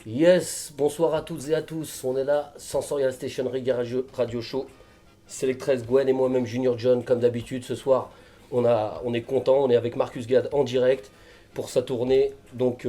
Yes, bonsoir à toutes et à tous. On est là, Sensorial Station Reggae Radio Show. Selectress Gwen et moi-même Junior John, comme d'habitude. Ce soir, on est content. On est avec Marcus Gad en direct pour sa tournée. Donc,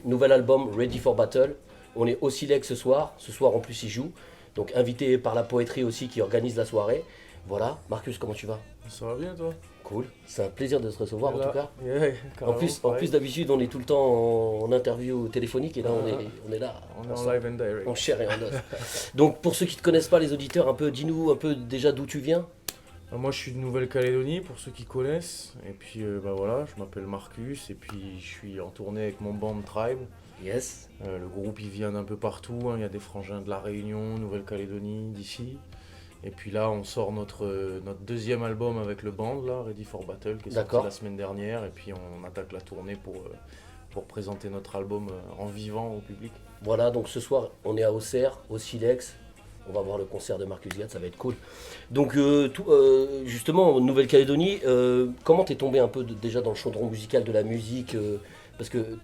nouvel album Ready for Battle. On est au Silex ce soir. Ce soir, en plus, il joue. Donc, invité par la poétrie aussi qui organise la soirée. Voilà, Marcus, comment tu vas? Ça va bien toi? Cool. C'est un plaisir de se recevoir en tout cas. Yeah, En plus d'habitude, on est tout le temps en interview téléphonique et là, on est là. on est en ensemble, live and direct. en chair et en os. Donc, pour ceux qui ne te connaissent pas, les auditeurs, dis-nous un peu déjà d'où tu viens. Moi je suis de Nouvelle-Calédonie pour ceux qui connaissent. Et puis voilà, je m'appelle Marcus et puis je suis en tournée avec mon band Tribe. Yes. Le groupe il vient d'un peu partout, hein. Il y a des frangins de La Réunion, Nouvelle-Calédonie, d'ici. Et puis là on sort notre deuxième album avec le band là, Ready for Battle, qui est sorti D'accord. la semaine dernière. Et puis on attaque la tournée pour présenter notre album en vivant au public. Voilà, donc ce soir, on est à Auxerre, au Silex. On va voir le concert de Marcus Gad, ça va être cool. Donc, justement, en Nouvelle-Calédonie, comment t'es tombé un peu déjà dans le chaudron musical de la musique parce que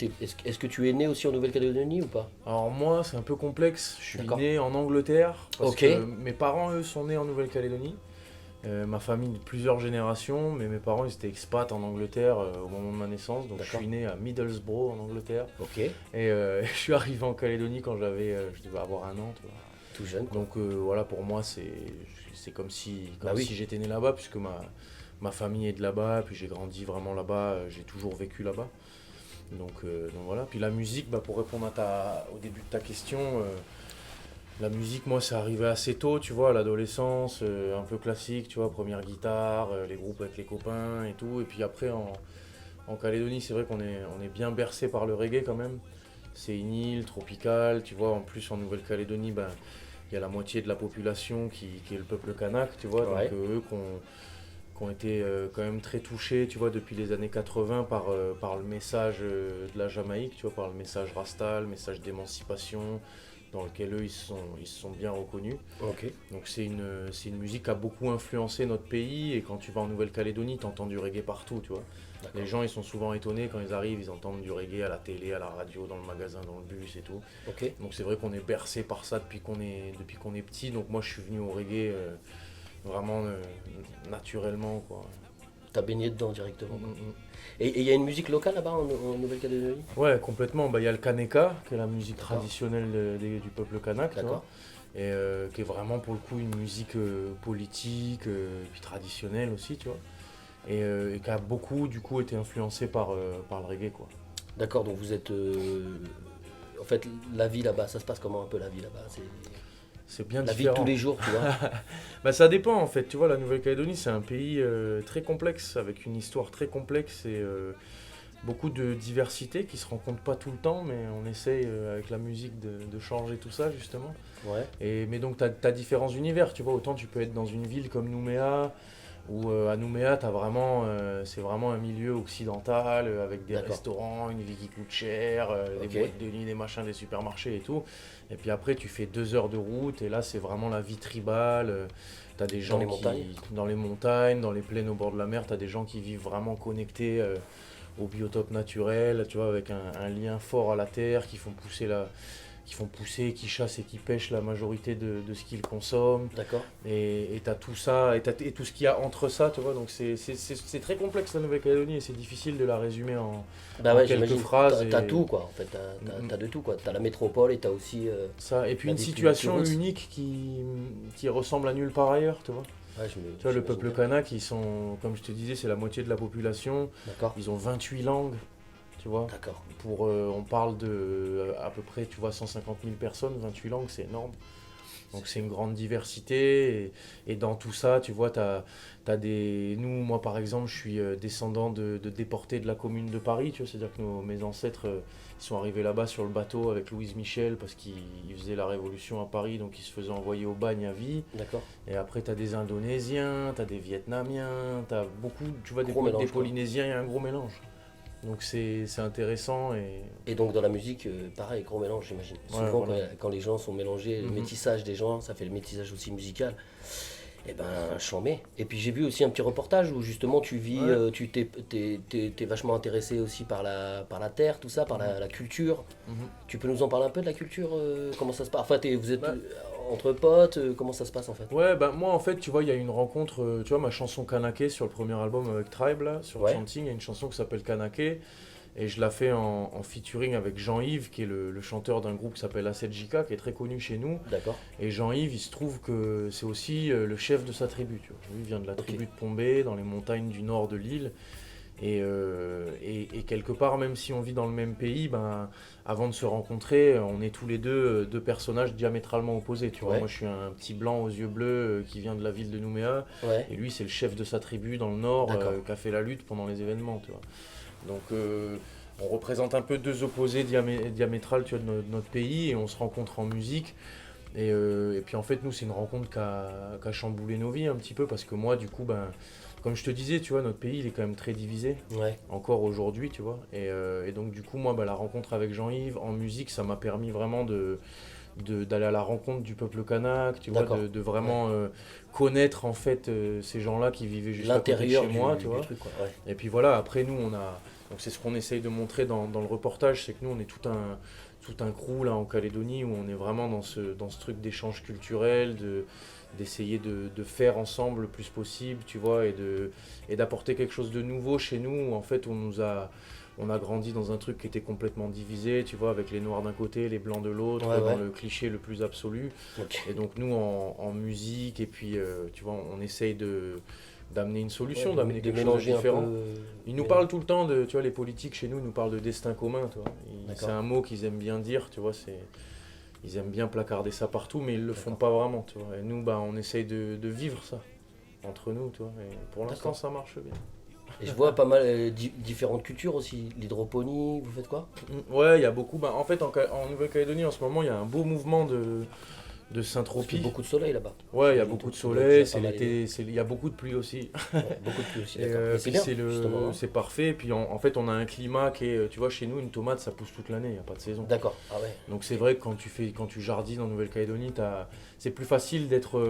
est-ce que tu es né aussi en Nouvelle-Calédonie ou pas? Alors moi, c'est un peu complexe. Je suis D'accord. né en Angleterre parce Ok. que mes parents, eux, sont nés en Nouvelle-Calédonie. Ma famille de plusieurs générations, mais mes parents, ils étaient expats en Angleterre au moment de ma naissance. Donc je D'accord. suis né à Middlesbrough en Angleterre. Ok, Et je suis arrivé en Calédonie quand je devais avoir un an, tu vois. tout jeune quoi. Donc voilà, pour moi, c'est comme si, Bah oui. si j'étais né là-bas, puisque ma famille est de là-bas, puis j'ai grandi vraiment là-bas, j'ai toujours vécu là-bas. Donc voilà, puis la musique, pour répondre au début de ta question, la musique, moi, c'est arrivé assez tôt, tu vois, à l'adolescence, un peu classique, tu vois, première guitare, les groupes avec les copains et tout. Et puis après, en Calédonie, c'est vrai on est bien bercé par le reggae quand même. C'est une île tropicale, tu vois, en plus en Nouvelle-Calédonie, il y a la moitié de la population qui est le peuple kanak, tu vois, Ouais. donc eux qui ont été quand même très touchés, tu vois, depuis les années 80 par le message de la Jamaïque, tu vois, par le message Rasta, le message d'émancipation, dans lequel eux, ils se sont bien reconnus. Ok. Donc c'est une musique qui a beaucoup influencé notre pays, et quand tu vas en Nouvelle-Calédonie, tu entends du reggae partout, tu vois. D'accord. Les gens, ils sont souvent étonnés quand ils arrivent, ils entendent du reggae à la télé, à la radio, dans le magasin, dans le bus et tout. Ok. Donc c'est vrai qu'on est bercé par ça depuis qu'on est petit, donc moi je suis venu au reggae vraiment naturellement, quoi. T'as baigné dedans directement. Mm, mm, mm. Et il y a une musique locale là-bas en Nouvelle-Calédonie? Ouais, complètement. Il y a le Kaneka, qui est la musique D'accord. traditionnelle du peuple kanak, tu vois. D'accord. Et qui est vraiment pour le coup une musique politique, et puis traditionnelle aussi, tu vois. Et qui a beaucoup du coup été influencée par le reggae, quoi. D'accord, donc vous êtes. En fait, la vie là-bas, ça se passe comment un peu la vie là-bas? C'est C'est bien la vie de différent. tous les jours, tu vois. Ça dépend en fait, tu vois, la Nouvelle-Calédonie c'est un pays très complexe, avec une histoire très complexe et beaucoup de diversité qui se rencontre pas tout le temps, mais on essaye avec la musique de changer tout ça justement. Ouais. Mais donc tu as différents univers, tu vois, autant tu peux être dans une ville comme Nouméa, où à Nouméa c'est vraiment un milieu occidental, avec des D'accord. restaurants, une vie qui coûte cher, des Ok. boîtes de nuit, des machins, des supermarchés et tout. Et puis après tu fais 2 heures de route et là c'est vraiment la vie tribale. T'as des gens les montagnes? dans les montagnes, dans les plaines au bord de la mer, t'as des gens qui vivent vraiment connectés au biotope naturel, tu vois, avec un lien fort à la terre, qui font pousser, qui chassent et qui pêchent la majorité de ce qu'ils consomment. D'accord. Et t'as tout ça, et tout ce qu'il y a entre ça, tu vois. Donc c'est très complexe la Nouvelle-Calédonie, et c'est difficile de la résumer Bah en ouais, quelques j'imagine. phrases. T'as Et, tout quoi, en fait. T'as de tout quoi. T'as la métropole et t'as aussi. ça, et puis La une vie plus situation roots. unique qui ressemble à nulle part ailleurs, tu vois. Ouais, Tu vois, le j'imagine peuple bien. kanak, ils sont, comme je te disais, c'est la moitié de la population. D'accord. Ils ont 28 langues, tu vois. D'accord. On parle de à peu près, tu vois, 150 000 personnes, 28 langues, c'est énorme. Donc c'est une grande diversité. Et dans tout ça, tu vois, t'as des... Nous, moi par exemple, je suis descendant de déportés de la commune de Paris, tu vois. C'est-à-dire que mes ancêtres, ils sont arrivés là-bas sur le bateau avec Louise Michel parce qu'ils faisaient la révolution à Paris, donc ils se faisaient envoyer au bagne à vie. D'accord. Et après, t'as des Indonésiens, t'as des Vietnamiens, t'as beaucoup, tu vois, Gros mélange, des quoi. Polynésiens, il y a un gros mélange. Donc c'est intéressant et Et donc dans la musique, pareil, gros mélange, j'imagine. ouais, Souvent, voilà. quand les gens sont mélangés, le Mhm. métissage des gens, ça fait le métissage aussi musical. Eh ben, chambé. Et puis j'ai vu aussi un petit reportage où justement tu vis, Ouais. t'es vachement intéressé aussi par la terre, tout ça, par la culture. Mhm. Tu peux nous en parler un peu de la culture, comment ça se passe? Enfin, vous êtes Bah, entre potes, comment ça se passe en fait? ouais, bah moi en fait, tu vois, il y a une rencontre, tu vois, ma chanson Kanake sur le premier album avec Tribe, là, sur Ouais, Chanting, il y a une chanson qui s'appelle Kanake, et je la fais en featuring avec Jean-Yves, qui est le chanteur d'un groupe qui s'appelle ACJK, qui est très connu chez nous. d'accord. Et Jean-Yves, il se trouve que c'est aussi le chef de sa tribu, tu vois. Lui, il vient de la Ok. tribu de Pombé, dans les montagnes du nord de l'île. Et quelque part, même si on vit dans le même pays, ben, avant de se rencontrer, on est tous les deux personnages diamétralement opposés. Tu vois. Ouais, Moi, je suis un petit blanc aux yeux bleus qui vient de la ville de Nouméa, ouais, et lui, c'est le chef de sa tribu dans le nord d'accord. qui a fait la lutte pendant les événements. Tu vois. Donc, on représente un peu deux opposés diamétrales tu vois, de notre pays, et on se rencontre en musique. Et puis en fait, nous, c'est une rencontre qui a chamboulé nos vies un petit peu, parce que moi, du coup, ben, comme je te disais, tu vois, notre pays, il est quand même très divisé, Ouais, encore aujourd'hui, tu vois. Et donc, du coup, moi, ben, la rencontre avec Jean-Yves en musique, ça m'a permis vraiment d'aller à la rencontre du peuple kanak, tu vois, d'accord. de Ouais. vraiment connaître en fait ces gens-là qui vivaient juste à côté de L'intérieur chez moi, tu du vois. truc, quoi. Ouais, Et puis voilà, après nous, on a. Donc c'est ce qu'on essaye de montrer dans le reportage, c'est que nous, on est tout un crew là en Calédonie où on est vraiment dans ce truc d'échange culturel, d'essayer de faire ensemble le plus possible, tu vois, et d'apporter quelque chose de nouveau chez nous où en fait on a grandi dans un truc qui était complètement divisé, tu vois, avec les noirs d'un côté, les blancs de l'autre, ouais, dans ouais. le cliché le plus absolu. Ok. Et donc nous, en musique, et puis, tu vois, on essaye d'amener une Ouais, solution, d'amener de quelque chose de mélanger un peu. différent. Ils nous parlent tout le temps de, tu vois, les politiques chez nous, ils nous parlent de destin commun, tu vois. C'est D'accord, un mot qu'ils aiment bien dire, tu vois, ils aiment bien placarder ça partout, mais ils le font d'accord, pas vraiment, tu vois. Et nous, bah, on essaye de vivre ça entre nous, tu vois. Et pour l'instant, d'accord. ça marche bien. Et je vois pas mal différentes cultures aussi. L'hydroponie, vous faites quoi? Ouais, il y a beaucoup. Bah, en fait, en Nouvelle-Calédonie, en ce moment, il y a un beau mouvement de Parce qu'il y a syntropie. beaucoup de soleil là-bas. Ouais, il y a J'imagine beaucoup de tu dois soleil, déjà pas c'est mal aider. l'été, il y a beaucoup de pluie aussi. Ouais, beaucoup de pluie aussi, Et d'accord. Mais c'est puis bien, justement, non? c'est parfait. Puis en fait, on a un climat qui est, tu vois, chez nous, une tomate, ça pousse toute l'année, il n'y a pas de saison. D'accord, ah ouais, Donc c'est vrai que quand tu jardines en Nouvelle-Calédonie, c'est plus facile d'accord.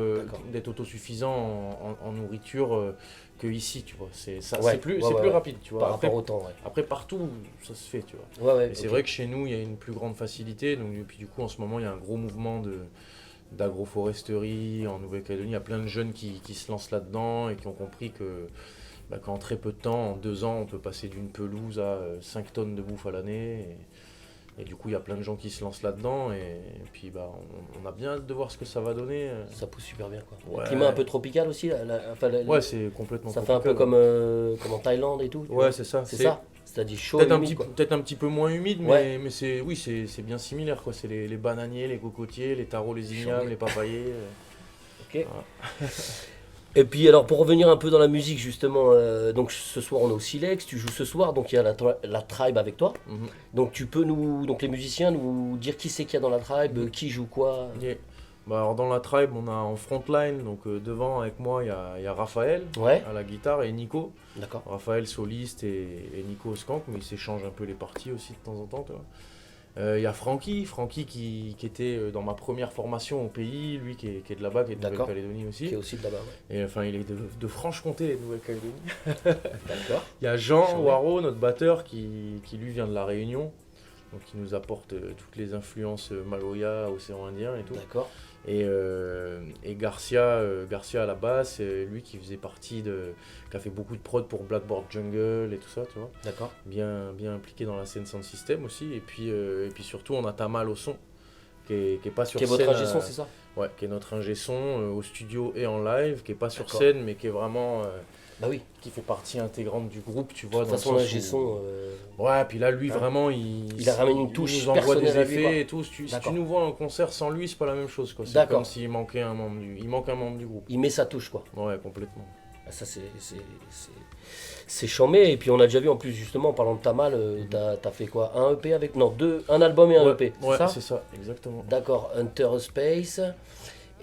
d'être autosuffisant en nourriture que ici, tu vois. Ouais, ouais, C'est ouais, plus ouais. rapide, tu vois. Par rapport au temps, ouais. Après partout, ça se fait, tu vois. Ouais, ouais, Et c'est ok. vrai que chez nous, il y a une plus grande facilité. Donc, et puis du coup, en ce moment, il y a un gros mouvement d'agroforesterie en Nouvelle-Calédonie. Il y a plein de jeunes qui se lancent là-dedans et qui ont compris que bah, qu'en très peu de temps, en 2 ans, on peut passer d'une pelouse à 5 tonnes de bouffe à l'année. Et du coup, il y a plein de gens qui se lancent là-dedans. Et puis, bah, on a bien hâte de voir ce que ça va donner. Ça pousse super bien, quoi. Le climat un Ouais, peu tropical aussi, enfin, ouais, c'est complètement ça fait un peu tropical. Ouais, comme en Thaïlande et tout, tu ouais, vois. c'est ça. C'est C'est ça? C'est-à-dire chaud et humide, quoi. peut-être un petit peu moins humide, Ouais, mais oui, c'est bien similaire, quoi. C'est les bananiers, les cocotiers, les tarots, les ignames, chambé. les papayers. Ok. Voilà. Et puis alors pour revenir un peu dans la musique justement, donc ce soir on est au Silex, tu joues ce soir, donc il y a la tribe avec toi. Mhm. Donc tu peux donc les musiciens nous dire qui c'est qu'il y a dans la tribe, Mhm. qui joue quoi. Yeah. Bah, alors dans la tribe, on a en frontline, donc devant avec moi, il y a Raphaël Ouais, à la guitare et Nico. d'accord. Raphaël soliste et Nico au skank, mais ils s'échangent un peu les parties aussi de temps en temps. Tu vois. Il y a Francky qui était dans ma première formation au pays, lui qui est de là-bas, qui est de D'accord. Nouvelle-Calédonie Qui est aussi. aussi de là-bas, ouais. Et enfin, il est de Franche-Comté, Nouvelle-Calédonie. D'accord. Il y a Jean Chambé. Waro, notre batteur, qui lui vient de La Réunion, donc qui nous apporte toutes les influences Maloya, océan Indien et tout. D'accord. Et Garcia à la basse, lui qui faisait qui a fait beaucoup de prod pour Blackboard Jungle et tout ça, tu vois. D'accord. Bien impliqué dans la scène Sound System aussi. Et puis surtout, on a Tamal au son, qui est pas sur Qui est scène. votre ingé son, c'est ça? Ouais, qui est notre ingé son au studio et en live, qui est pas sur D'accord. scène, mais qui est vraiment. Bah oui. Qui fait partie intégrante du groupe, tu De vois. toute Dans le façon sens l'ingé son, Ouais, puis là, lui, hein, vraiment, il a ramené une touche nous envoie des personnelle à lui, quoi. effets et tout. Si tu D'accord. nous vois en concert sans lui, c'est pas la même chose, quoi. C'est D'accord. comme s'il manquait il manque un membre du groupe. Il met sa touche, quoi. Ouais, complètement. Ah, ça c'est chambé. Et puis on a déjà vu en plus justement en parlant de Tamal, t'as fait quoi? Un EP avec. Non, un album et un EP, c'est Ouais, ça? c'est ça, exactement. D'accord, Hunter Space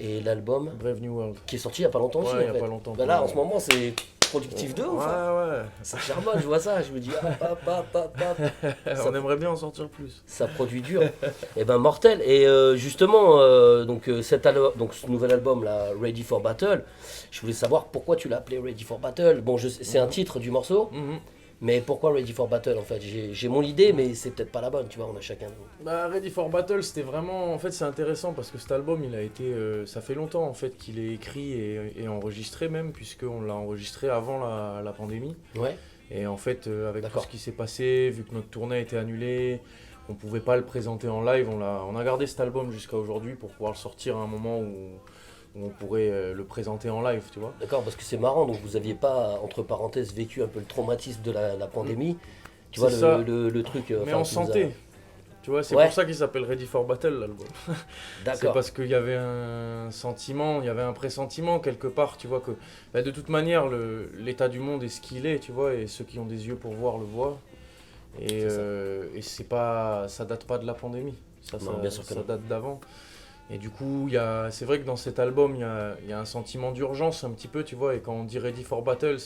et l'album Brave New World. qui est sorti il y a pas longtemps aussi Ouais, il y en a fait. pas longtemps. Bah là en ce moment c'est productif de ouf. Ouais, Hein. ouais. Ça charbonne, je vois ça, je me dis, On aimerait bien en sortir plus. ça produit dur. Et ben mortel. Et justement, donc ce nouvel album là, Ready for Battle, je voulais savoir pourquoi tu l'as appelé Ready for Battle. Bon, c'est un titre du morceau, Mhm. mais pourquoi Ready for Battle en fait? J'ai mon idée, mais c'est peut-être pas la bonne, tu vois, on a chacun. Bah, Ready for Battle, c'était vraiment. En fait, c'est intéressant parce que cet album, il a été. Ça fait longtemps en fait qu'il est écrit et enregistré même, puisqu'on l'a enregistré avant la pandémie. Ouais, Et en fait, avec tout d'accord. ce qui s'est passé, vu que notre tournée a été annulée, on pouvait pas le présenter en live, on a gardé cet album jusqu'à aujourd'hui pour pouvoir le sortir à un moment où on pourrait le présenter en live, tu vois. D'accord, parce que c'est marrant, donc vous aviez pas, entre parenthèses, vécu un peu le traumatisme de la pandémie. Tu vois, C'est ça. le truc. Mais enfin, on qui vous a- sentait. Tu vois, c'est Ouais. pour ça qu'il s'appelle Ready for Battle, l'album. C'est D'accord. parce qu'il y avait un sentiment, il y avait un pressentiment quelque part, tu vois, que bah, de toute manière, l'état du monde est ce qu'il est, tu vois, et ceux qui ont des yeux pour voir le voient. C'est ça. Et c'est pas, ça date pas de la pandémie, Non, bien sûr que ça non. date d'avant. Et du coup, c'est vrai que dans cet album, il y a un sentiment d'urgence un petit peu, tu vois, et quand on dit Ready for Battle,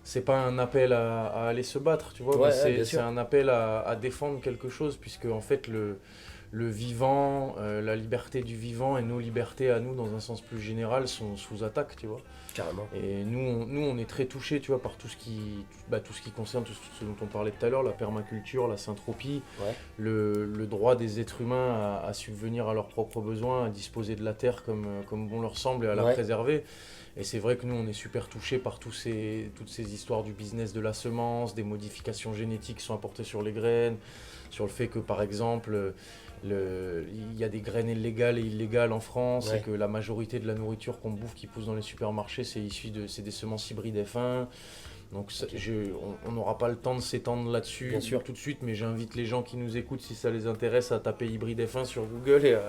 c'est pas un appel à aller se battre, tu vois, Ouais, mais ouais, bien c'est sûr. un appel à défendre quelque chose, puisque en fait, le vivant, la liberté du vivant et nos libertés à nous, dans un sens plus général, sont sous attaque, tu vois. Carrément. Et nous, on est très touchés, tu vois, par tout ce qui concerne tout ce dont on parlait tout à l'heure, la permaculture, la syntropie, Ouais. le droit des êtres humains à subvenir à leurs propres besoins, à disposer de la terre comme bon leur semble et à la Ouais. préserver. Et c'est vrai que nous, on est super touchés par toutes ces histoires du business de la semence, des modifications génétiques qui sont apportées sur les graines, sur le fait que, par exemple, il y a des graines illégales et illégales en France, Ouais. et que la majorité de la nourriture qu'on bouffe qui pousse dans les supermarchés, c'est des semences hybrides F1. Donc Ok. on n'aura pas le temps de s'étendre là-dessus Bien sûr. tout de suite, mais j'invite les gens qui nous écoutent, si ça les intéresse, à taper hybride F1 sur Google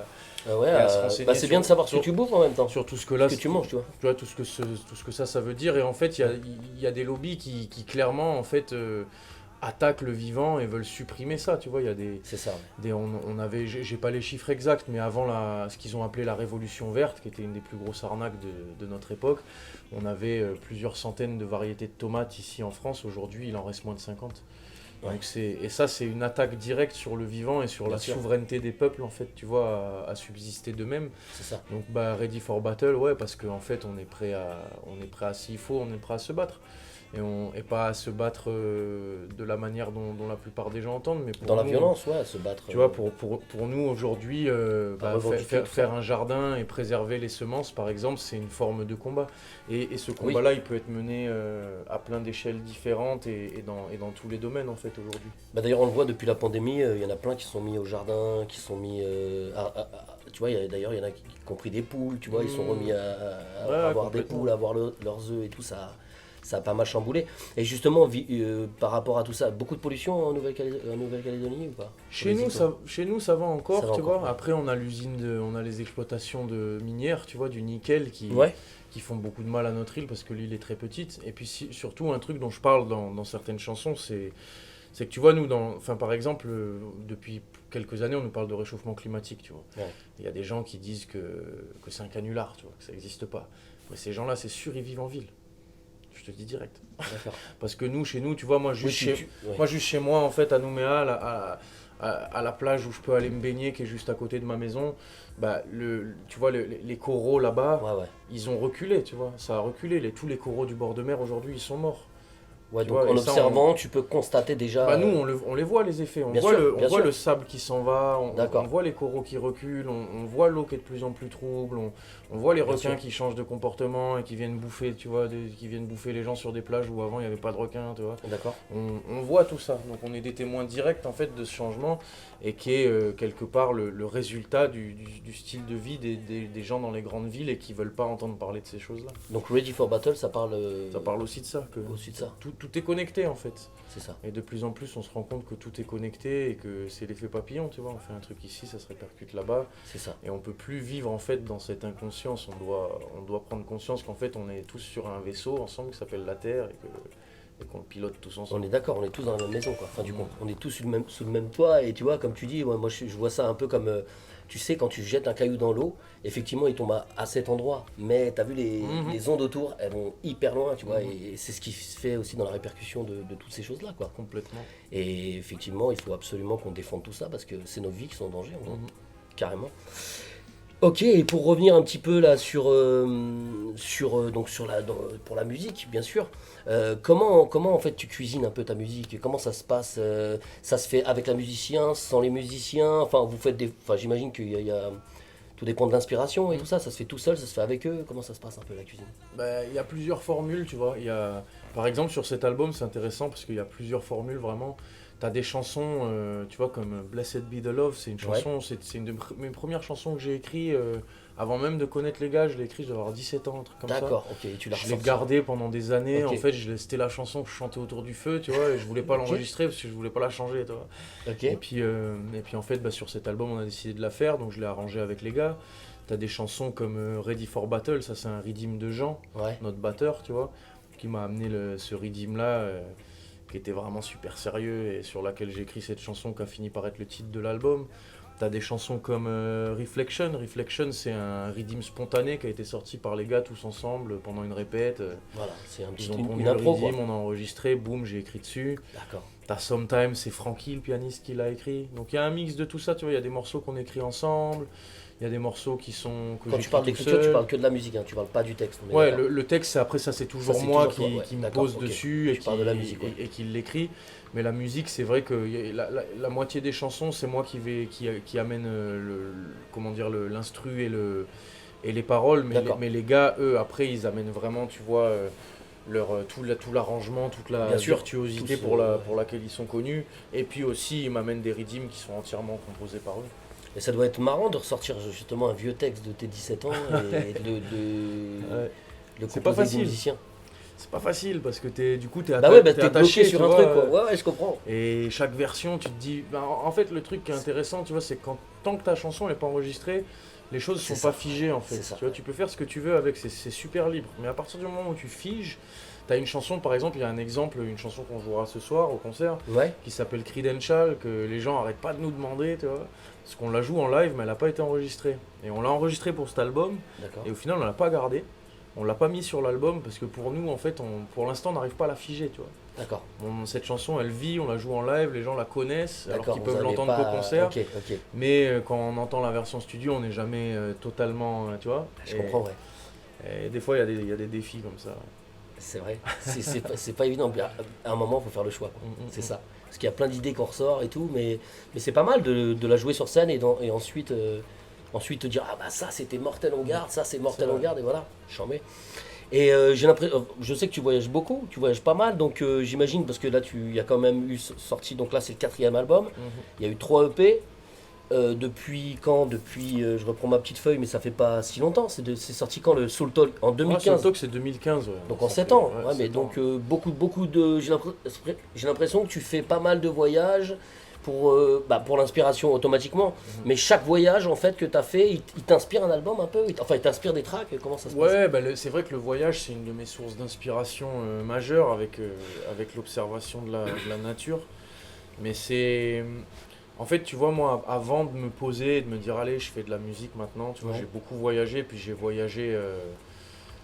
Ah ouais, et à se renseigner bah c'est bien de savoir ce que tu bouffes en même temps. sur tout ce que là, Ce que tu manges, tu vois. tu vois, tout ce que ça veut dire. Et en fait, il y a des lobbies qui clairement en fait attaquent le vivant et veulent supprimer ça. Tu vois, il y a C'est ça. Ouais. on avait, j'ai pas les chiffres exacts, mais avant ce qu'ils ont appelé la révolution verte, qui était une des plus grosses arnaques de notre époque, on avait plusieurs centaines de variétés de tomates ici en France. Aujourd'hui, il en reste moins de 50. Ouais. Donc et ça, c'est une attaque directe sur le vivant et sur Bien la sûr. souveraineté des peuples, en fait, tu vois, à subsister d'eux-mêmes. C'est ça. Donc bah Ready for Battle, ouais, parce qu'en fait on est prêt à s'il faut, on est prêt à se battre. Et pas à se battre de la manière dont la plupart des gens entendent, mais pour Dans la nous, violence, ouais, se battre. tu vois, pour nous aujourd'hui, revendiquer tout ça. faire un jardin et préserver les semences, par exemple, c'est une forme de combat. Et ce combat-là, il peut être mené à plein d'échelles différentes et dans tous les domaines, en fait, aujourd'hui. Bah d'ailleurs, on le voit depuis la pandémie, il y en a plein qui sont mis au jardin, qui sont mis. Tu vois, d'ailleurs, il y en a qui ont pris des poules, tu vois, ils sont remis Ouais, à avoir des complètement. poules, à avoir leurs œufs et tout ça. Ça a pas mal chamboulé. Et justement, par rapport à tout ça, beaucoup de pollution en Nouvelle-Calédonie ou pas? Chez nous, ça va encore, Ça va tu encore, vois. ouais. Après, on a on a les exploitations de minières, tu vois, du nickel Ouais, qui font beaucoup de mal à notre île parce que l'île est très petite. Et puis surtout, un truc dont je parle dans certaines chansons, c'est que tu vois, nous, enfin, par exemple, depuis quelques années, on nous parle de réchauffement climatique, tu vois. Ouais. Il y a des gens qui disent que c'est un canular, tu vois, que ça n'existe pas. Mais ces gens-là, c'est sûr, ils vivent en ville. Je te dis direct. d'accord. Parce que chez nous, tu vois, Oui, ouais. moi, juste chez moi, en fait, à Nouméa, à la plage où je peux aller me baigner, qui est juste à côté de ma maison, bah, tu vois, les coraux là-bas, Ouais, ouais. ils ont reculé, tu vois. Ça a reculé. Tous les coraux du bord de mer, aujourd'hui, ils sont morts. Ouais, Tu donc vois, en et ça, observant, tu peux constater déjà. Bah nous, on les voit les effets, Bien sûr, on bien voit sûr. le sable qui s'en va, D'accord. on voit les coraux qui reculent, on voit l'eau qui est de plus en plus trouble, on voit les Bien requins sûr. qui changent de comportement et qui viennent bouffer, tu vois, qui viennent bouffer les gens sur des plages où avant il n'y avait pas de requins, tu vois. D'accord. On voit tout ça, donc on est des témoins directs en fait de ce changement et qui est quelque part le résultat du style de vie des gens dans les grandes villes et qui veulent pas entendre parler de ces choses-là. Donc Ready for Battle, ça parle. Ça parle aussi de ça, que Aussi de ça. tout est connecté en fait. C'est ça. Et de plus en plus, on se rend compte que tout est connecté et que c'est l'effet papillon, tu vois. On fait un truc ici, ça se répercute là-bas. C'est ça. Et on peut plus vivre en fait dans cette inconscience. On doit prendre conscience qu'en fait, on est tous sur un vaisseau ensemble qui s'appelle la Terre et qu'on le pilote tous On ensemble. est d'accord, on est tous dans la même maison, quoi. Enfin, du coup, on est tous sous le même toit, et tu vois, comme tu dis, moi je vois ça un peu comme, tu sais, quand tu jettes un caillou dans l'eau, effectivement, il tombe à cet endroit, mais tu as vu Mhm. les ondes autour, elles vont hyper loin, tu vois, Mhm. et c'est ce qui se fait aussi dans la répercussion de toutes ces choses-là, quoi. Complètement. Et effectivement, il faut absolument qu'on défende tout ça, parce que c'est nos vies qui sont en danger, en gros, Mhm. carrément. Ok, et pour revenir un petit peu là donc pour la musique, bien sûr, comment en fait tu cuisines un peu ta musique? Comment ça se passe? Ça se fait avec la musicien, sans les musiciens? Enfin, vous faites enfin, j'imagine tout dépend de l'inspiration et tout Mhm. ça. Ça se fait tout seul, ça se fait avec eux. Comment ça se passe un peu la cuisine? Bah, il y a plusieurs formules, tu vois. Par exemple, sur cet album, c'est intéressant parce qu'il y a plusieurs formules vraiment. Tu as des chansons, tu vois, comme Blessed Be the Love, c'est une Ouais, chanson, c'est une de mes premières chansons que j'ai écrites avant même de connaître les gars. Je l'ai écrite, je devais avoir 17 ans, un truc comme ça. d'accord, ok, et tu l'as Je l'ai ressorti. gardée pendant des années. Ok, En fait, c'était la chanson que je chantais autour du feu, tu vois, et je voulais pas ok, l'enregistrer parce que je voulais pas la changer, tu vois. ok, Et puis en fait, bah, sur cet album, on a décidé de la faire, donc je l'ai arrangé avec les gars. T'as des chansons comme Ready for Battle, ça c'est un redeem de Jean, ouais, notre batteur, tu vois, qui m'a amené ce redeem là, qui était vraiment super sérieux et sur laquelle j'ai écrit cette chanson qui a fini par être le titre de l'album. T'as des chansons comme Reflection. Reflection, c'est un redeem spontané qui a été sorti par les gars tous ensemble pendant une répète. voilà, c'est Ils ont une pondu le intro quoi. redeem, on a enregistré, boum, j'ai écrit dessus. D'accord. T'as Sometimes, c'est Frankie, le pianiste, qui l'a écrit. Donc il y a un mix de tout ça, tu vois. Il y a des morceaux qu'on écrit ensemble, il y a des morceaux que Quand tu j'écris parles tout d'écriture, tu seul. parle que de la musique, hein, tu parles pas du texte, on est Ouais, d'accord. le texte, après ça, c'est Ça, toujours c'est moi toujours toi, ouais. qui me D'accord, pose ok. dessus Tu parles de la musique, ouais. et qui l'écrit. Mais la musique, c'est vrai que la moitié des chansons, c'est moi qui amène comment dire, l'instru et les paroles. D'accord, Mais les gars, eux, après, ils amènent vraiment, tu vois, tout l'arrangement, toute la bien sûr. virtuosité Tous, pour laquelle ils sont connus. Et puis aussi, ils m'amènent des rythms qui sont entièrement composés par eux. et ça doit être marrant de ressortir justement un vieux texte de tes 17 ans et Ouais. de C'est pas composer avec des facile. musiciens. C'est pas facile parce que du coup, Bah ouais, bah t'es t'es bloqué attaché, tu sur un vois. truc, quoi. Ouais, ouais, je comprends. Et chaque version, tu te dis. En fait, le truc qui est intéressant, tu vois, c'est quand tant que ta chanson n'est pas enregistrée, les choses C'est sont ça. pas figées en fait. C'est ça. Tu vois, tu peux faire ce que tu veux avec, c'est super libre. Mais à partir du moment où tu figes, t'as une chanson, par exemple, il y a un exemple, une chanson qu'on jouera ce soir au concert, Ouais, qui s'appelle Credential, que les gens arrêtent pas de nous demander, tu vois. Parce qu'on la joue en live, mais elle n'a pas été enregistrée. Et on l'a enregistrée pour cet album, d'accord. et au final, on l'a pas gardée. On l'a pas mis sur l'album parce que pour nous, en fait, pour l'instant, on n'arrive pas à la figer, tu vois. D'accord. Cette chanson, elle vit, on la joue en live, les gens la connaissent, alors D'accord, qu'ils vous peuvent avez l'entendre qu'au pas. concert. Ok, ok. Mais quand on entend la version studio, on n'est jamais totalement, tu vois. Je comprends, ouais. Et des fois, il y a des défis comme ça. C'est vrai. C'est pas évident. Puis à un moment, il faut faire le choix, quoi. C'est Mm. ça. Parce qu'il y a plein d'idées qu'on ressort et tout, mais c'est pas mal de la jouer sur scène et ensuite, ensuite te dire ah bah ça c'était Mortel en garde, ça c'est Mortel C'est en vrai. garde et voilà, j'en mets. Et j'ai l'impression, je sais que tu voyages beaucoup, tu voyages pas mal, donc j'imagine parce que là il y a quand même eu sorti, donc là c'est le quatrième album, Mhm. il y a eu 3 EP. Depuis quand? Depuis, je reprends ma petite feuille, mais ça fait pas si longtemps. C'est sorti quand le Soul Talk? En Ouais, Soul 2015. Talk, c'est 2015, ouais. Donc en Ça 7 fait- ans. ouais, Ouais, mais 7 ans. donc beaucoup de. J'ai l'impression que tu fais pas mal de voyages pour l'inspiration automatiquement. Mhm. Mais chaque voyage en fait que tu as fait, il t'inspire un album un peu? Enfin, il t'inspire des tracks? Comment ça se passe? Ouais, bah, c'est vrai que le voyage, c'est une de mes sources d'inspiration majeure avec l'observation de la nature. Mais c'est. En fait, tu vois, moi, avant de me poser et de me dire, allez, je fais de la musique maintenant, tu vois, Ouais. j'ai beaucoup voyagé, puis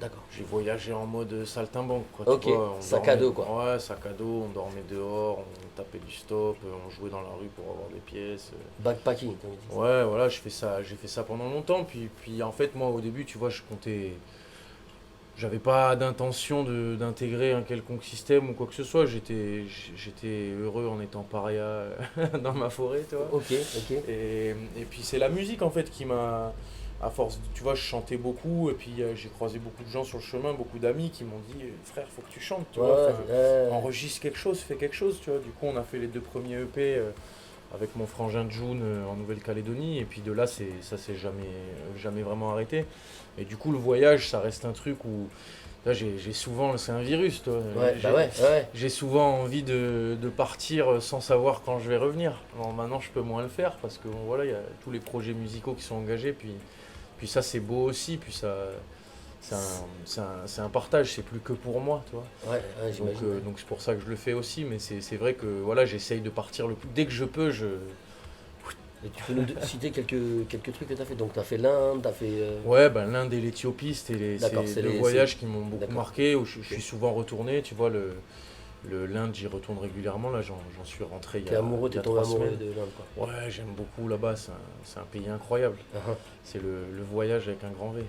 D'accord. j'ai voyagé en mode saltimbanque, quoi, Ok, tu vois. sac à dos, quoi. Ouais, sac à dos, on dormait dehors, on tapait du stop, on jouait dans la rue pour avoir des pièces. Backpacking, comme ils disent. Ouais, voilà, j'ai fait ça pendant longtemps, puis en fait, moi, au début, tu vois, j'avais pas d'intention d'intégrer un quelconque système ou quoi que ce soit. J'étais heureux en étant paria dans ma forêt, tu vois. Ok, ok. Et puis c'est la musique en fait qui m'a, à force, tu vois, je chantais beaucoup et puis j'ai croisé beaucoup de gens sur le chemin, beaucoup d'amis qui m'ont dit, frère, faut que tu chantes, tu Ouais, vois. ouais. Enregistre quelque chose, fais quelque chose, tu vois. Du coup, on a fait les 2 premiers EP avec mon frangin June en Nouvelle-Calédonie et puis de là, ça s'est jamais vraiment arrêté. Et du coup, le voyage, ça reste un truc où là, j'ai souvent, c'est un virus, toi. Ouais, J'ai bah ouais, ouais. j'ai souvent envie de partir sans savoir quand je vais revenir. Alors maintenant, je peux moins le faire parce que bon, voilà, il y a tous les projets musicaux qui sont engagés. Puis ça, c'est beau aussi. Puis c'est un partage, c'est plus que pour moi, tu vois. Ouais, ouais, j'imagine. Donc c'est pour ça que je le fais aussi, mais c'est vrai que voilà, j'essaye de partir dès que je peux, Et tu peux nous citer quelques trucs que tu as fait. Donc tu as fait l'Inde, tu as fait. Ouais, ben l'Inde et l'Éthiopie, D'accord, c'est deux voyages qui m'ont beaucoup d'accord. marqué, où je suis souvent retourné, tu vois, l'Inde, j'y retourne régulièrement, là j'en suis rentré T'es amoureux, il y t'es a tombé 3 amoureux semaines. de l'Inde, quoi. Ouais, j'aime beaucoup là-bas, c'est un pays incroyable. Ah, C'est le voyage avec un grand V.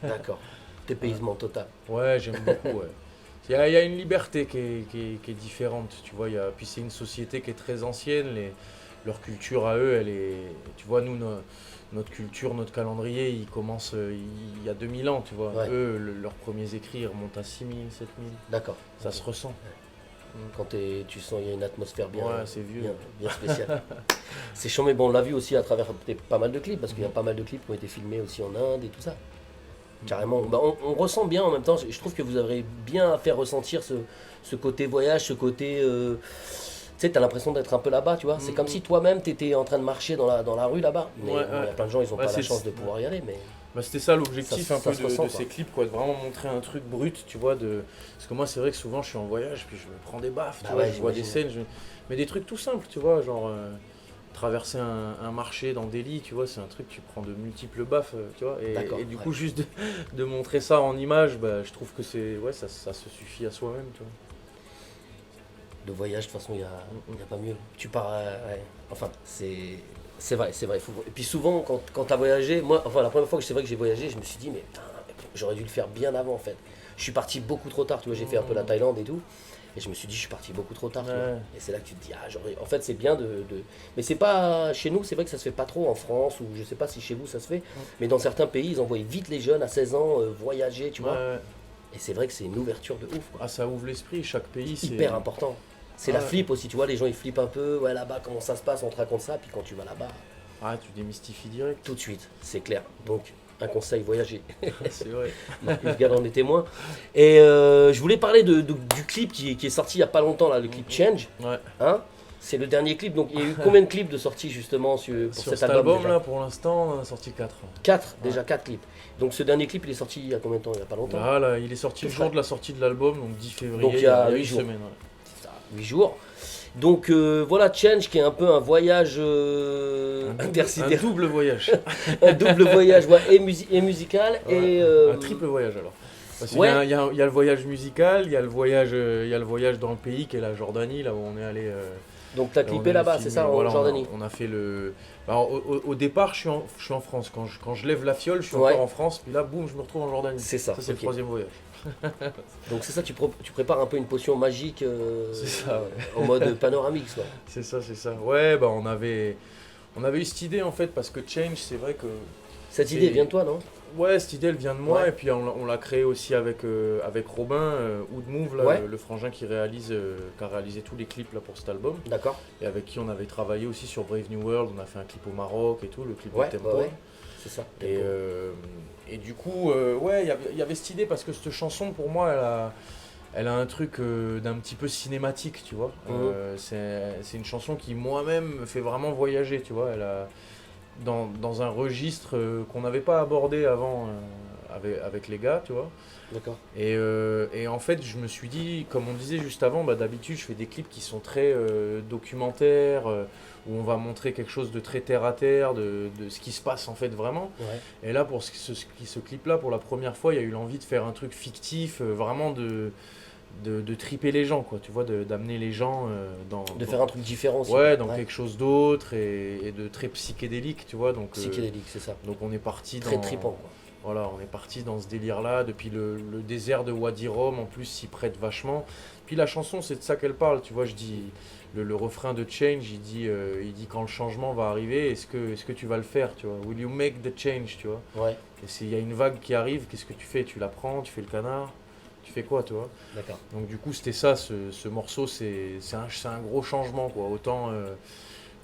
d'accord. Dépaysement total. Ouais, j'aime beaucoup, ouais. Il y a une liberté qui est différente, tu vois. Puis c'est une société qui est très ancienne. Leur culture à eux, elle est. Tu vois, nous, notre culture, notre calendrier, il commence il y a 2000 ans, tu vois. Ouais. Eux, leurs premiers écrits ils remontent à 6000, 7000. D'accord. Ça Ok. se ressent. Quand tu sens il y a une atmosphère bien, Ouais, c'est vieux. bien spéciale. C'est chiant, mais bon, on l'a vu aussi à travers pas mal de clips, parce qu'il y a pas mal de clips qui ont été filmés aussi en Inde et tout ça. Carrément. Bah, on ressent bien en même temps. Je trouve que vous avez bien à faire ressentir ce côté voyage, ce côté. Tu sais, t'as l'impression d'être un peu là-bas, tu vois. C'est comme si toi-même t'étais en train de marcher dans la rue là-bas. Mais Ouais, bon, il y a ouais. plein de gens, ils n'ont Ouais, pas la c'est- chance de pouvoir y aller. Mais Bah, c'était ça l'objectif Ça un peu se ressent, de quoi. ces clips, quoi, de vraiment montrer un truc brut, tu vois. Parce que moi, c'est vrai que souvent, je suis en voyage, puis je me prends des baffes, tu Bah vois, ouais, je vois des j'imagine. scènes, mais des trucs tout simples, tu vois, genre traverser un marché dans Delhi, tu vois, c'est un truc, tu prends de multiples baffes, tu vois. D'accord, Et du ouais. coup, juste de montrer ça en image, bah, je trouve que ça se suffit à soi-même, tu vois. de voyage, de toute façon, il y a pas mieux. Tu pars. Ouais. Enfin, c'est vrai, c'est vrai. Et puis souvent, quand tu as voyagé, moi, enfin, la première fois que c'est vrai que j'ai voyagé, je me suis dit, mais putain, j'aurais dû le faire bien avant en fait. Je suis parti beaucoup trop tard, tu vois, j'ai fait un peu la Thaïlande et tout. Et je me suis dit, je suis parti beaucoup trop tard, tu vois. Ouais. Et c'est là que tu te dis, ah, j'aurais. En fait, c'est bien Mais c'est pas. Chez nous, c'est vrai que ça se fait pas trop en France, ou je sais pas si chez vous ça se fait. Mais dans certains pays, ils envoient vite les jeunes à 16 ans voyager, tu vois. Ouais. Et c'est vrai que c'est une ouverture de ouf, quoi. Ah, ça ouvre l'esprit, chaque pays, c'est Hyper important. C'est la Ouais. flip aussi, tu vois, les gens ils flippent un peu, ouais là-bas comment ça se passe, on te raconte ça, puis quand tu vas là-bas, Ah, tu démystifies direct. tout de suite, c'est clair. Donc, un conseil, voyager. C'est vrai. Marcus Gall en est témoin. Et je voulais parler du clip qui est sorti il n'y a pas longtemps, là, le clip Change. Ouais. Hein, c'est le dernier clip, donc il y a eu combien de clips de sortie justement pour Sur cet album, déjà là, pour l'instant, on a sorti 4. 4, déjà 4 clips. Donc ce dernier clip, il est sorti il y a combien de temps? Il n'y a pas longtemps. Là, il est sorti Tout le jour frais. de la sortie de l'album, donc 10 février, Donc, il y a une 8 jours. semaine. Ouais. C'est ça, 8 jours. Donc voilà, Change qui est un peu un voyage Un intersidéral. double voyage. Un double voyage, ouais, et musical Ouais, et un triple voyage alors. Parce qu'il ouais. y a le voyage musical, il y a le voyage dans le pays qui est la Jordanie, là où on est allé. Donc t'as Là, on clippé est là-bas, filmé. c'est ça, en Voilà, Jordanie. on a fait le. Alors, au départ, je suis en France. Quand je lève la fiole, je suis Ouais. encore en France. Puis là, boum, je me retrouve en Jordanie. C'est ça, Ça, c'est ok. le troisième voyage. Donc c'est ça, tu prépares un peu une potion magique C'est ça, ouais. en mode panoramix, quoi. C'est ça, c'est ça. Ouais, bah on avait eu cette idée en fait parce que Change, c'est vrai que. Cette C'est- idée vient de toi, non? Ouais, cette idée elle vient de moi Ouais. et puis on l'a créé aussi avec Robin Woodmove, là, Ouais. le frangin qui a réalisé tous les clips là pour cet album D'accord. et avec qui on avait travaillé aussi sur Brave New World. On a fait un clip au Maroc et tout, le clip Ouais, de Tempo. ouais. C'est ça. Et du coup, ouais, il y avait cette idée parce que cette chanson pour moi, elle a un truc d'un petit peu cinématique, tu vois. Mhm. C'est une chanson qui moi-même me fait vraiment voyager, tu vois. Elle a dans un registre qu'on n'avait pas abordé avant avec les gars, tu vois. D'accord. Et en fait, je me suis dit, comme on disait juste avant, bah, d'habitude, je fais des clips qui sont très documentaires, où on va montrer quelque chose de très terre à terre, de ce qui se passe en fait vraiment. Ouais. Et là, pour ce clip-là, pour la première fois, il y a eu l'envie de faire un truc fictif, vraiment de triper les gens, quoi, tu vois, d'amener les gens De faire un truc différent aussi. ouais, dans quelque chose d'autre et de très psychédélique, tu vois. Donc, psychédélique, c'est ça. donc on est parti Très dans, trippant, quoi. voilà, on est parti dans ce délire-là, depuis le désert de Wadi Rum, en plus, s'y prête vachement. Puis la chanson, c'est de ça qu'elle parle, tu vois, je dis, le refrain de Change, il dit quand le changement va arriver, est-ce que tu vas le faire, tu vois, will you make the change, tu vois. Ouais, Et s'il y a une vague qui arrive, qu'est-ce que tu fais? Tu la prends, tu fais le canard, tu fais quoi, tu vois. d'accord. Donc du coup, c'était ça, ce morceau, c'est un gros changement, quoi, autant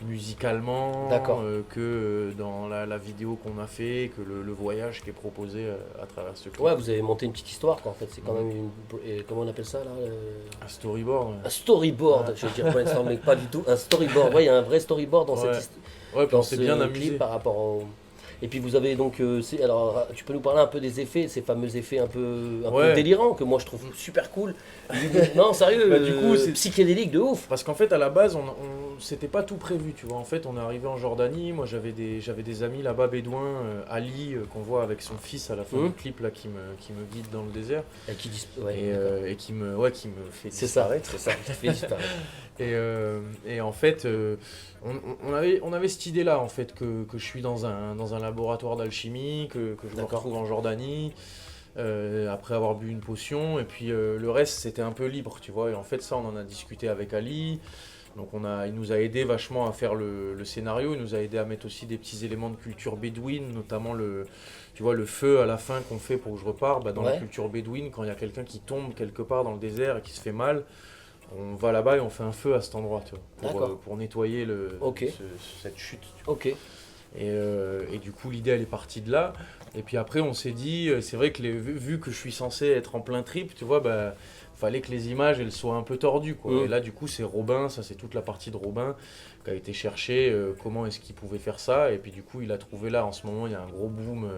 musicalement D'accord. que dans la vidéo qu'on a fait, que le voyage qui est proposé à travers ce clip. Ouais, vous avez monté une petite histoire, quoi, en fait. C'est quand Mhm. même comment on appelle ça, là Un storyboard. Un storyboard. Je veux dire brainstorming, pas du tout. Un storyboard. Ouais, il y a un vrai storyboard dans Ouais. cette histoire. Ouais, puis on s'est bien amusé. Clip par rapport au. Et puis vous avez donc, alors tu peux nous parler un peu des effets, ces fameux effets un peu Ouais. délirants que moi je trouve super cool. Non, sérieux, Bah, du coup, c'est- psychédélique de ouf. Parce qu'en fait, à la base, c'était pas tout prévu, tu vois. En fait, on est arrivé en Jordanie. Moi, j'avais des amis là-bas bédouins, Ali, qu'on voit avec son fils à la fin du clip là, qui me guide dans le désert Et qui ouais, et qui me fait c'est ça, disparaître. c'est ça, qui fait disparaître. Et en fait, on avait cette idée-là, en fait, que je suis dans un laboratoire d'alchimie, que je me D'accord. retrouve en Jordanie, après avoir bu une potion, et puis le reste, c'était un peu libre, tu vois. Et en fait, ça, on en a discuté avec Ali. Donc il nous a aidé vachement à faire le scénario, il nous a aidé à mettre aussi des petits éléments de culture bédouine, notamment tu vois, le feu à la fin qu'on fait pour que je reparte. Bah, dans la Ouais. culture bédouine, quand il y a quelqu'un qui tombe quelque part dans le désert et qui se fait mal, on va là-bas et on fait un feu à cet endroit, tu vois, D'accord. pour nettoyer Ok. cette chute. Tu vois. Ok. Et du coup, l'idée, elle est partie de là. Et puis après, on s'est dit, c'est vrai que vu que je suis censé être en plein trip, tu vois, bah, fallait que les images, elles soient un peu tordues, quoi. Mm. Et là, du coup, c'est Robin, ça c'est toute la partie de Robin, qui a été chercher comment est-ce qu'il pouvait faire ça. Et puis du coup, il a trouvé là, en ce moment, il y a un gros boom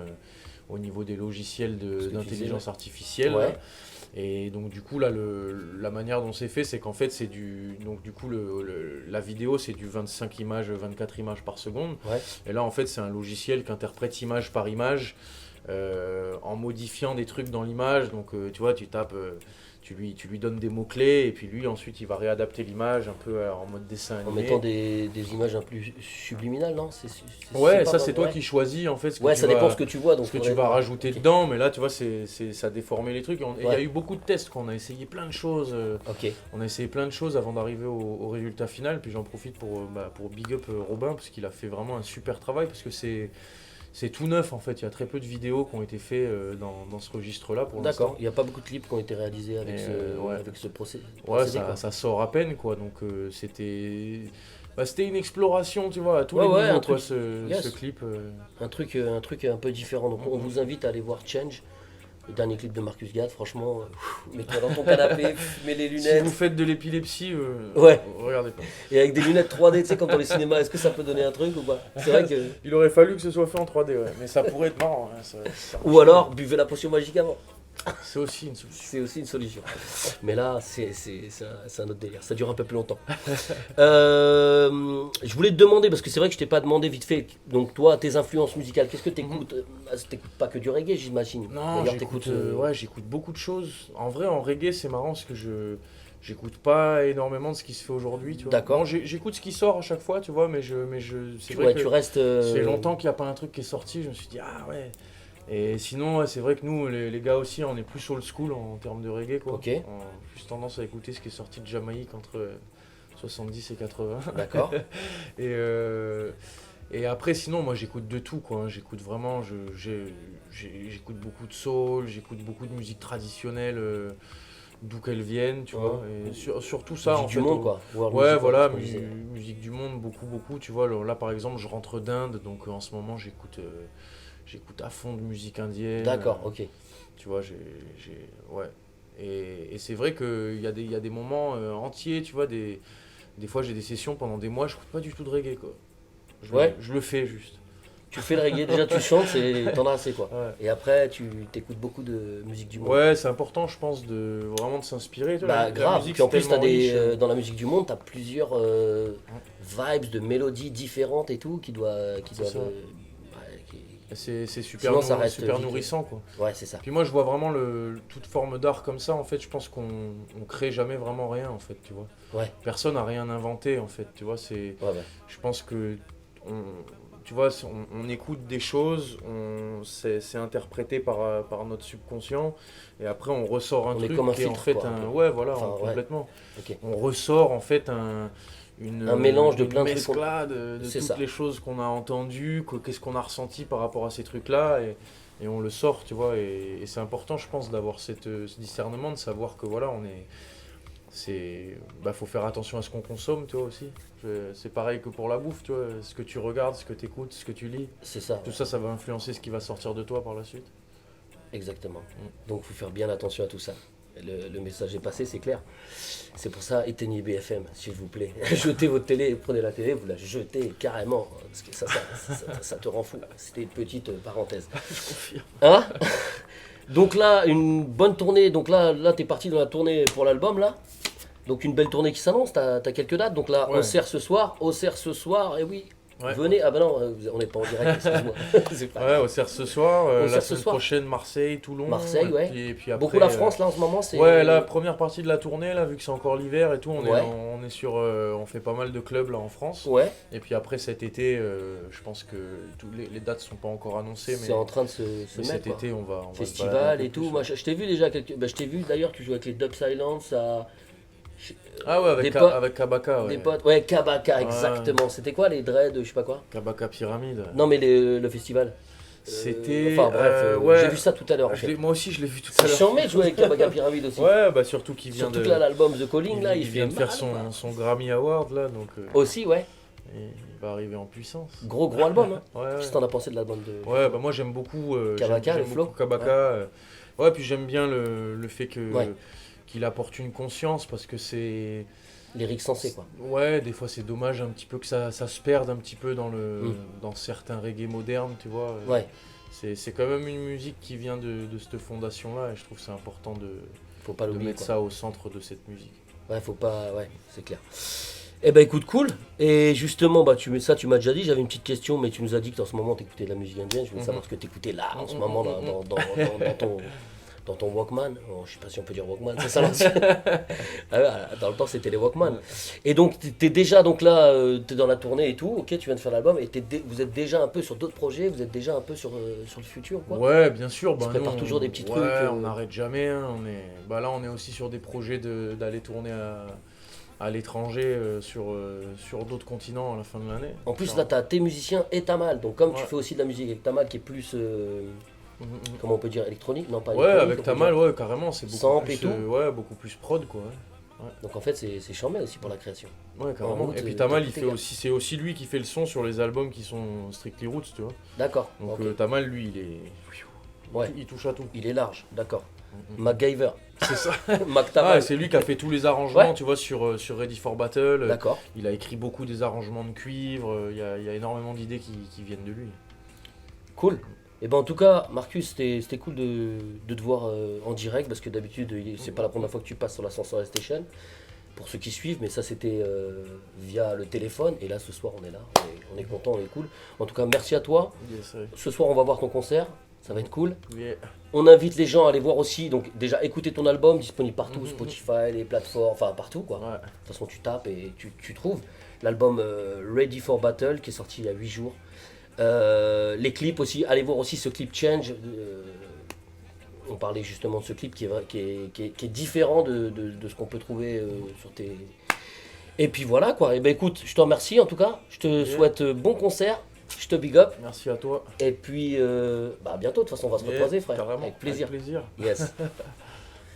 au niveau des logiciels Ce que tu d'intelligence disais, artificielle. Ouais. Là. Et donc du coup là la manière dont c'est fait c'est qu'en fait donc du coup la vidéo c'est du 25 images 24 images par seconde Ouais. et là en fait c'est un logiciel qui interprète image par image en modifiant des trucs dans l'image donc tu vois tu tapes tu lui donnes des mots-clés et puis lui ensuite il va réadapter l'image un peu en mode dessin En animé. mettant des images un peu subliminales, non? Ouais, pas ça c'est toi ouais. qui choisis en fait ce que Ouais, tu ça vas, dépend ce que tu vois. Donc ce que tu faudrait vas voir. rajouter Ok. dedans, mais là tu vois ça a déformé les trucs. Et il y a Ouais. eu beaucoup de tests, quoi. On a essayé plein de choses. Ok. On a essayé plein de choses avant d'arriver au résultat final. Puis j'en profite pour big up Robin parce qu'il a fait vraiment un super travail parce que c'est tout neuf en fait. Il y a très peu de vidéos qui ont été faites dans ce registre-là pour D'accord. l'instant. Il n'y a pas beaucoup de clips qui ont été réalisés avec Et, ce, ouais. avec ce Ouais, procédé, quoi. ça sort à peine quoi. Donc c'était une exploration, tu vois, à tous Ouais, les ouais, niveaux un quoi, truc- yes. ce clip. Un truc un peu différent. Donc on Mhm. vous invite à aller voir Change, le dernier clip de Marcus Gad. Franchement, mets-toi dans ton canapé, mets les Si lunettes. vous faites de l'épilepsie, Ouais. regardez pas. Et avec des lunettes 3D, tu sais, comme dans les cinémas, est-ce que ça peut donner un truc ou pas? C'est vrai que. Il aurait fallu que ce soit fait en 3D, ouais. Mais ça pourrait être marrant. Hein, Ou alors, buvez la potion magique avant. c'est aussi une solution. C'est aussi une solution. Mais là, c'est un autre délire. Ça dure un peu plus longtemps. Je voulais te demander, parce que c'est vrai que je t'ai pas demandé vite fait. Donc, toi, tes influences musicales, qu'est-ce que t'écoutes? T'écoutes pas que du reggae, j'imagine. Non, D'ailleurs, j'écoute t'écoutes. ouais, j'écoute beaucoup de choses. En vrai, en reggae, c'est marrant parce que j'écoute pas énormément de ce qui se fait aujourd'hui. Tu vois. D'accord. Bon, j'écoute ce qui sort à chaque fois, tu vois, mais c'est vrai Ouais, que tu restes. ça fait longtemps qu'il n'y a pas un truc qui est sorti. Je me suis dit, ah ouais. Et sinon, ouais, c'est vrai que nous, les gars aussi, on est plus old school en termes de reggae, quoi. Ok. On a plus tendance à écouter ce qui est sorti de Jamaïque entre 70 et 80. D'accord. Et après, sinon, moi j'écoute de tout, quoi. J'écoute vraiment, j'écoute beaucoup de soul, j'écoute beaucoup de musique traditionnelle, d'où qu'elle vienne, tu vois. Et surtout ça, Musique en du fait. monde, quoi. World Ouais, music, voilà, ce qu'on disait. musique du monde, beaucoup, beaucoup. Tu vois, là par exemple, je rentre d'Inde, donc en ce moment j'écoute à fond de musique indienne. D'accord, ok. Tu vois, ouais. Et c'est vrai qu'il y a des moments entiers, tu vois, des fois j'ai des sessions pendant des mois, je écoute pas du tout de reggae, quoi. Ouais. Je le fais juste. Tu fais le reggae, déjà tu chantes, t'en as assez, quoi. Ouais, Et après, tu t'écoutes beaucoup de musique du monde. ouais c'est important, je pense, vraiment de s'inspirer. tu vois, Bah la grave, musique, puis en c'est plus t'as tellement riche. dans la musique du monde, t'as plusieurs vibes de mélodies différentes et tout qui doivent... C'est ça. C'est super, Sinon, ça reste super vite. nourrissant, quoi. Ouais, c'est ça. Puis moi, je vois vraiment toute forme d'art comme ça. En fait, je pense qu'on crée jamais vraiment rien, en fait, tu vois. Ouais, Personne n'a rien inventé, en fait, tu vois. ouais. Je pense que, tu vois, on écoute des choses, c'est interprété par notre subconscient, et après on ressort un On est truc comme un qui est en filtre, fait quoi, un un... peu. Ouais, voilà, Enfin, ouais. complètement. Ok. On ressort en fait un mélange de une plein de trucs. mesclade de C'est toutes ça. les choses qu'on a entendues, qu'est-ce qu'on a ressenti par rapport à ces trucs-là, et on le sort, tu vois. Et c'est important, je pense, d'avoir ce discernement, de savoir que voilà, faut faire attention à ce qu'on consomme, tu vois aussi. C'est pareil que pour la bouffe, tu vois. Ce que tu regardes, ce que tu écoutes, ce que tu lis, C'est ça, tout ça, ça va influencer ce qui va sortir de toi par la suite. exactement. Mm. Donc faut faire bien attention à tout ça. Le message est passé, c'est clair. C'est pour ça, éteignez BFM, s'il vous plaît. Jetez votre télé, prenez la télé, vous la jetez carrément. Parce que ça te rend fou. C'était une petite parenthèse. Je confirme. Hein? Donc là, une bonne tournée. Donc là t'es parti dans la tournée pour l'album, là. Donc une belle tournée qui s'annonce, t'as quelques dates. Donc là, Ouais. Auxerre ce soir, et oui. Ouais. Venez, ah bah non, on n'est pas en direct, excuse-moi. C'est pas- Ouais, Auxerre ce soir, Auxerre la ce semaine soir. prochaine Marseille, Toulon. Marseille, ouais. Et puis après, Beaucoup la France, là, en ce moment, c'est... Ouais, la première partie de la tournée, là, vu que c'est encore l'hiver et tout, Ouais. on est sur, on fait pas mal de clubs là en France. Ouais, Et puis après cet été, je pense que les dates sont pas encore annoncées, mais, c'est en train de se mais mettre, cet quoi. été on va se balader un Festival peu et tout. plus. Moi, je t'ai vu déjà je t'ai vu d'ailleurs, tu joues avec les Dub Silence à Ah ouais, des potes- avec Kabaka, ouais. des potes. Ouais, Kabaka, exactement. C'était quoi les dreads, je sais pas quoi? Kabaka Pyramide. Non, mais le festival. C'était. Enfin bref, ouais. j'ai vu ça tout à l'heure. En fait. Moi aussi, je l'ai vu tout à C'est l'heure. charmé de jouer avec Kabaka Pyramide aussi. Ouais, bah surtout qu'il vient Surtout de. que là, l'album The Calling, là, il vient fait de faire mal, quoi. son Grammy Award là, donc Aussi, ouais. il va arriver en puissance. Gros album, hein. Ouais, ouais. Qu'est-ce que t'en as pensé de l'album de... Ouais, bah moi j'aime beaucoup Kabaka, j'aime le flow. beaucoup Kabaka. Ouais, puis j'aime bien le fait que Ouais. qu'il apporte une conscience parce que c'est Lyrique sensé, quoi. ouais, des fois c'est dommage un petit peu que ça se perde un petit peu dans Mm. dans certains reggae modernes, tu vois. Ouais, C'est quand même une musique qui vient de cette fondation là et je trouve que c'est important faut pas de l'oublier, mettre quoi. ça au centre de cette musique. Ouais, faut pas... Ouais, c'est clair. Eh ben écoute, cool. Et justement, bah tu m'as déjà dit, j'avais une petite question, mais tu nous as dit que en ce moment t'écoutais de la musique indienne. Je voulais savoir ce que t'écoutais là, en ce moment, dans ton Walkman. Oh, je sais pas si on peut dire Walkman, c'est ça l'ancien. Ah ouais, dans le temps, c'était les Walkman. Et donc, t'es déjà donc là, t'es dans la tournée et tout, ok, tu viens de faire l'album, et vous êtes déjà un peu sur d'autres projets, vous êtes déjà un peu sur le futur, quoi. Ouais, bien sûr. Tu prépares nous, toujours des petits ouais, trucs, on n'arrête jamais. Hein, bah là, on est aussi sur des projets d'aller tourner à l'étranger sur d'autres continents à la fin de l'année. En plus, Genre, là, t'as tes musiciens et Tamal. Donc, comme tu Ouais. fais aussi de la musique avec Tamal qui est plus, comment on peut dire, électronique, non pas Ouais, électronique. avec on peut Tamal, dire. ouais, carrément, c'est beaucoup Sample et plus, tout. ouais, beaucoup plus prod, quoi. Donc, en fait, c'est charmé aussi pour la création. Ouais, carrément. route, Et puis t'as Tamal, tout il fait égal. aussi, c'est aussi lui qui fait le son sur les albums qui sont Strictly Roots, tu vois. D'accord. Donc ok. Tamal, lui, Ouais. il touche à tout. Il est large, d'accord. Mhm. MacGyver. C'est ça. Mac Ah, Tamal. et c'est lui qui a fait tous les arrangements, Ouais. tu vois, sur Ready for Battle. D'accord. Il a écrit beaucoup des arrangements de cuivre. Il y a énormément d'idées qui viennent de lui. Cool. Et ben en tout cas, Marcus, c'était cool de te voir en direct parce que d'habitude, c'est pas la première fois que tu passes sur l'Ascenseur Station. Pour ceux qui suivent, mais ça c'était via le téléphone. Et là, ce soir, on est là. On est content, on est cool. En tout cas, merci à toi. Yes, ouais. Ce soir, on va voir ton concert. Ça va être cool. Yeah. On invite les gens à aller voir aussi. Donc, déjà, écouter ton album, disponible partout, Mhm. Spotify, les plateformes, enfin partout quoi. Ouais. De toute façon, tu tapes et tu trouves. L'album Ready for Battle qui est sorti il y a 8 jours. Les clips aussi, allez voir aussi ce clip Change. On parlait justement de ce clip qui est différent de ce qu'on peut trouver sur tes. Et puis voilà quoi. Et ben écoute, je te remercie en tout cas. Je te souhaite bon concert. Je te big up. Merci à toi. Et puis à bientôt. De toute façon, on va se Yeah, recroiser, frère. carrément. Avec plaisir. Avec plaisir. Yes.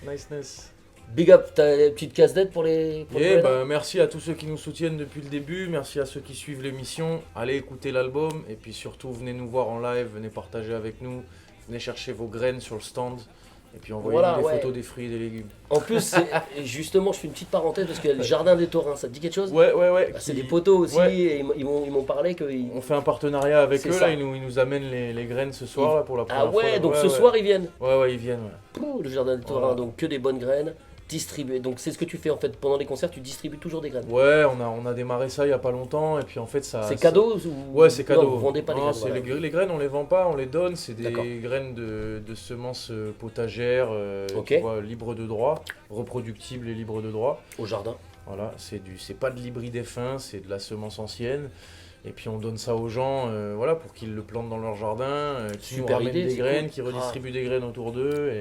Niceness. Big up. T'as une petite casse d'aide pour les. Et bah, merci à tous ceux qui nous soutiennent depuis le début, merci à ceux qui suivent l'émission. Allez écouter l'album et puis surtout venez nous voir en live, venez partager avec nous, venez chercher vos graines sur le stand et puis envoyez-nous Voilà, des ouais. photos des fruits et des légumes. En plus, justement, je fais une petite parenthèse parce qu'il y a le jardin des Taurins. Ça te dit quelque chose? Ouais. Bah, c'est qui- des poteaux aussi. Ouais. Et ils m'ont parlé que. On fait un partenariat avec C'est eux, ça. là, ils nous amènent les graines ce soir là, pour la première Ah fois. ouais, là. donc Ouais, ce ouais. soir ils viennent. Ouais, ils viennent. Ouais. Pouh, le jardin des Taurins, Voilà. donc que des bonnes graines distribuées. Donc c'est ce que tu fais en fait pendant les concerts, tu distribues toujours des graines. Ouais, on a démarré ça il y a pas longtemps et puis en fait ça. C'est ça- cadeau ou... Ouais, c'est cadeau. Non, vous vendez pas les Non, graines. c'est voilà. les graines, on les vend pas, on les donne. C'est des D'accord. graines de semences potagères, Ok. tu vois, libres de droit, reproductibles et libres de droit. Au jardin. Voilà, c'est pas de l'hybride F1, c'est de la semence ancienne. Et puis on donne ça aux gens, voilà, pour qu'ils le plantent dans leur jardin, qui nous Super ramènent idée, des c'est graines, cool. qui redistribuent des graines autour d'eux.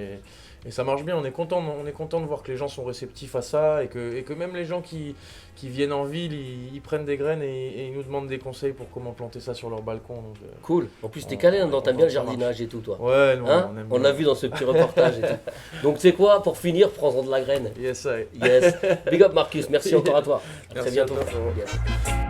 Et ça marche bien, on est content de voir que les gens sont réceptifs à ça et que même les gens qui viennent en ville, ils prennent des graines et ils nous demandent des conseils pour comment planter ça sur leur balcon. Donc, Cool. En plus t'es on- calé, on hein, est t'aimes bien le content que ça jardinage et tout toi. ouais, nous, Hein on aime On bien. l'a vu dans ce petit reportage et tout. Donc tu sais quoi, pour finir, prends-en de la graine. Yes, I. Yes. Big up Marcus, merci encore à toi. À très Merci à bientôt. toi, frérot. Yes.